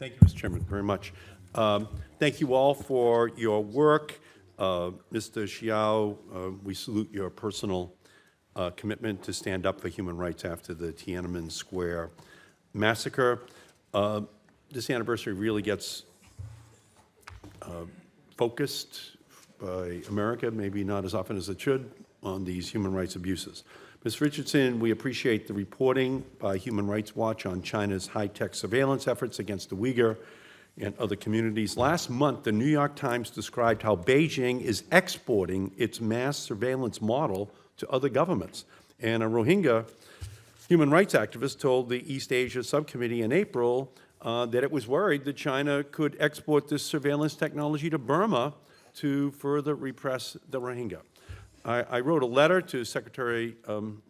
Thank you, Mr. Chairman, very much. Thank you all for your work. Mr. Xiao, we salute your personal commitment to stand up for human rights after the Tiananmen Square massacre. This anniversary really gets focused by America, maybe not as often as it should, on these human rights abuses. Ms. Richardson, we appreciate the reporting by Human Rights Watch on China's high-tech surveillance efforts against the Uyghur and other communities. Last month, the New York Times described how Beijing is exporting its mass surveillance model to other governments. And a Rohingya human rights activist told the East Asia Subcommittee in April that it was worried that China could export this surveillance technology to Burma to further repress the Rohingya. I wrote a letter to Secretary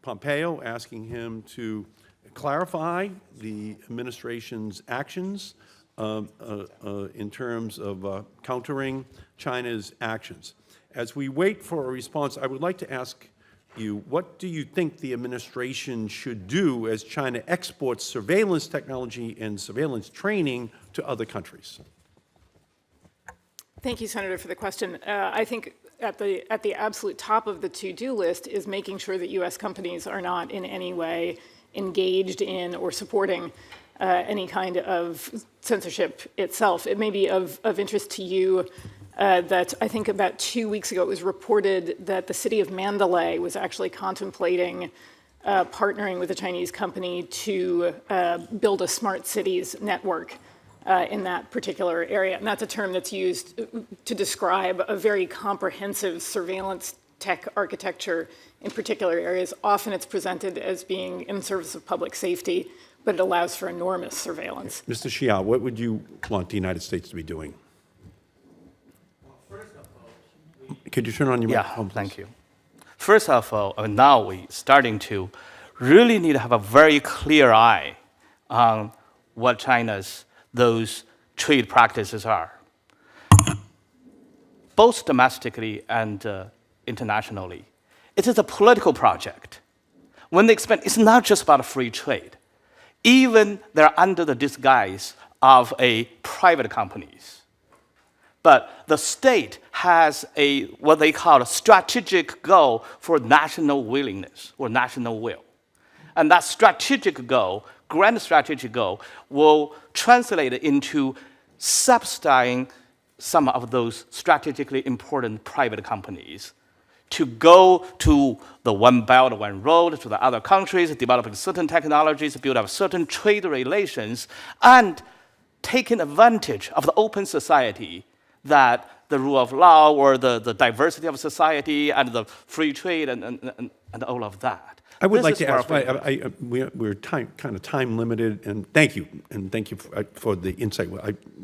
Pompeo asking him to clarify the administration's actions in terms of countering China's actions. As we wait for a response, I would like to ask you, what do you think the administration should do as China exports surveillance technology and surveillance training to other countries? Thank you, Senator, for the question. I think at the absolute top of the to-do list is making sure that U.S. companies are not in any way engaged in or supporting any kind of censorship itself. It may be of interest to you that I think about 2 weeks ago it was reported that the city of Mandalay was actually contemplating partnering with a Chinese company to build a smart cities network in that particular area. And that's a term that's used to describe a very comprehensive surveillance tech architecture in particular areas. Often it's presented as being in service of public safety, but it allows for enormous surveillance. Mr. Xiao, what would you want the United States to be doing? Well, first of all, could you turn on your microphone, please? Thank you. First of all, now we're starting to really need to have a very clear eye on what China's those trade practices are, both domestically and internationally. It is a political project. When they expand, it's not just about free trade. Even they're under the disguise of a private companies. But the state has a what they call a strategic goal for national willingness or national will. And that strategic goal, grand strategic goal, will translate into subsidizing some of those strategically important private companies to go to the One Belt, One Road, to the other countries, developing certain technologies, build up certain trade relations, and taking advantage of the open society that the rule of law or the diversity of society and the free trade and all of that. I would like to ask, we're kind of time limited, and thank you for the insight.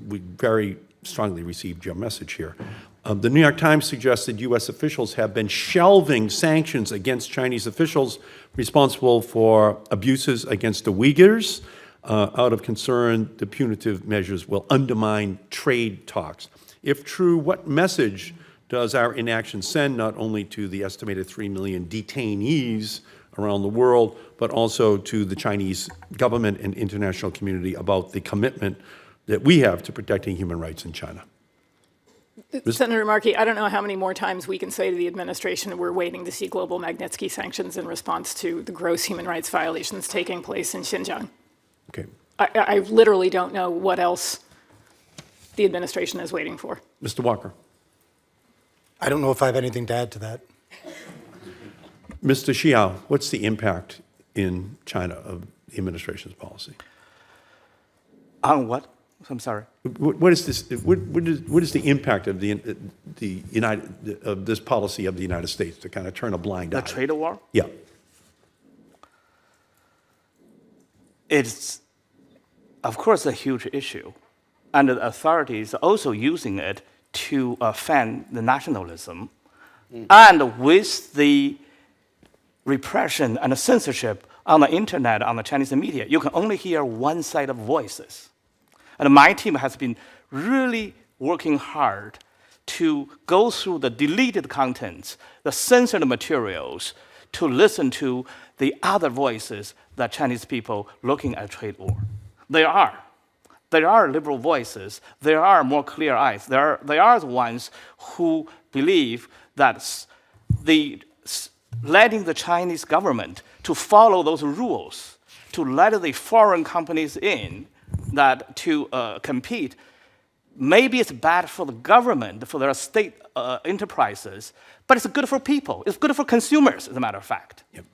We very strongly received your message here. The New York Times suggested U.S. officials have been shelving sanctions against Chinese officials responsible for abuses against the Uyghurs. Out of concern, the punitive measures will undermine trade talks. If true, what message does our inaction send not only to the estimated 3 million detainees around the world, but also to the Chinese government and international community about the commitment that we have to protecting human rights in China? Senator Markey, I don't know how many more times we can say to the administration we're waiting to see global Magnitsky sanctions in response to the gross human rights violations taking place in Xinjiang. Okay. I literally don't know what else the administration is waiting for. Mr. Walker. I don't know if I have anything to add to that. Mr. Xiao, what's the impact in China of the administration's policy? On what? I'm sorry. What is this? What is the impact of this policy of the United States to kind of turn a blind eye? The trade war? Yeah. It's, of course, a huge issue, and the authorities are also using it to fan the nationalism, and with the repression and the censorship on the internet, on the Chinese media, you can only hear one side of voices. And my team has been really working hard to go through the deleted contents, the censored materials, to listen to the other voices that Chinese people looking at trade war. There are. there are liberal voices, there are more clear eyes, there are the ones who believe that letting the Chinese government to follow those rules, to let the foreign companies in, that to compete, maybe it's bad for the government, for their state enterprises, but it's good for people. It's good for consumers, as a matter of fact. Yep.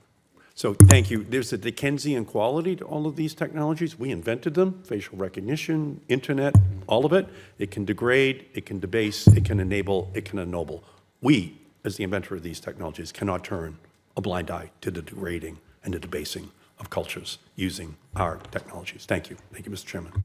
So thank you. There's a Dickensian quality to all of these technologies. We invented them, facial recognition, internet, all of it. It can degrade, it can debase, it can enable, it can ennoble. We, as the inventor of these technologies, cannot turn a blind eye to the degrading and the debasing of cultures using our technologies. Thank you. Thank you, Mr. Chairman.